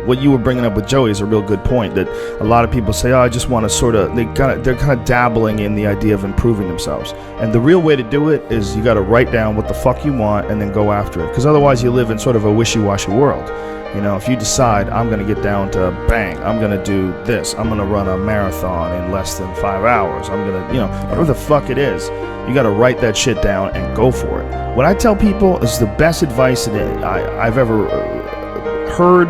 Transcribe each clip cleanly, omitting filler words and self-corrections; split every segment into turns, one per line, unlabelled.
what you were bringing up with Joey is a real good point, that a lot of people say, oh, I just want to sort of, they're kind of dabbling in the idea of improving themselves. And the real way to do it is you got to write down what the fuck you want and then go after it. Because otherwise you live in sort of a wishy-washy world. You know, if you decide I'm going to get down to bang, I'm going to do this, I'm going to run a marathon in less than 5 hours, I'm going to, you know, whatever the fuck it is, you got to write that shit down and go for it. What I tell people is the best advice that I've ever heard,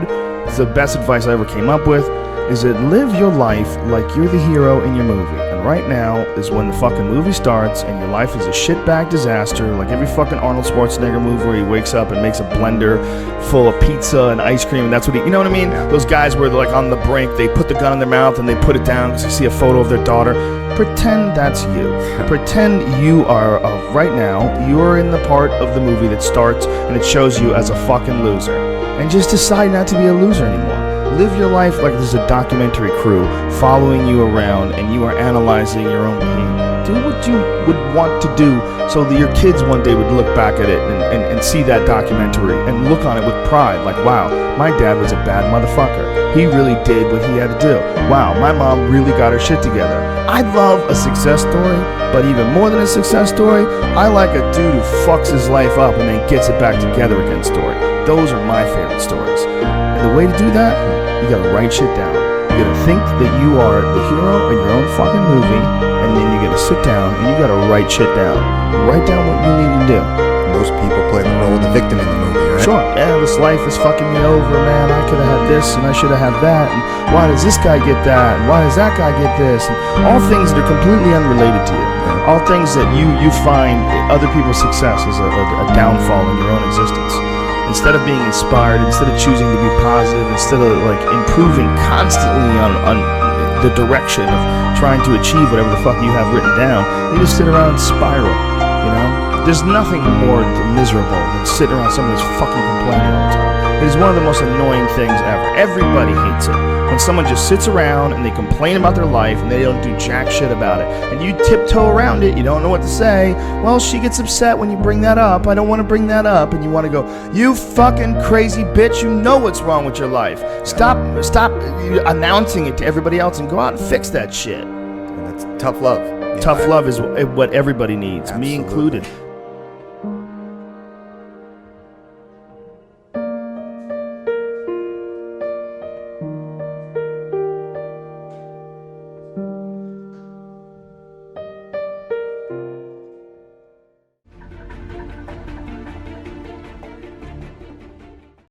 the best advice I ever came up with, is that live your life like you're the hero in your movie. And right now is when the fucking movie starts and your life is a shitbag disaster, like every fucking Arnold Schwarzenegger movie where he wakes up and makes a blender full of pizza and ice cream, and that's what he, you know what I mean? Those guys where they're like on the brink, they put the gun in their mouth and they put it down because they see a photo of their daughter. Pretend that's you. Pretend you are, right now, you're in the part of the movie that starts and it shows you as a fucking loser. And just decide not to be a loser anymore. Live your life like there's a documentary crew following you around and you are analyzing your own behavior. Do what you would want to do so that your kids one day would look back at it and see that documentary and look on it with pride. Like, wow, my dad was a bad motherfucker. He really did what he had to do. Wow, my mom really got her shit together. I love a success story, but even more than a success story, I like a dude who fucks his life up and then gets it back together again story. Those are my favorite stories. And the way to do that, you gotta write shit down. You gotta think that you are the hero in your own fucking movie, and then you gotta sit down and you gotta write shit down. Write down what you need to do.
Most people play the role of the victim in the movie, right?
Sure. Yeah, this life is fucking me over, man. I could have had this and I should have had that. And why does this guy get that? And why does that guy get this? And all things that are completely unrelated to you. All things that you find other people's success is a downfall in your own existence. Instead of being inspired, instead of choosing to be positive, instead of like improving constantly on the direction of trying to achieve whatever the fuck you have written down, you just sit around and spiral, you know? There's nothing more miserable than sitting around someone who's fucking complaining all the time. It is one of the most annoying things ever. Everybody hates it. When someone just sits around and they complain about their life and they don't do jack shit about it. And you tiptoe around it, you don't know what to say. Well, she gets upset when you bring that up. I don't want to bring that up. And you want to go, you fucking crazy bitch, you know what's wrong with your life. Stop announcing it to everybody else and go out and fix that shit.
And that's tough love.
Tough love is what everybody needs, absolutely. Me included.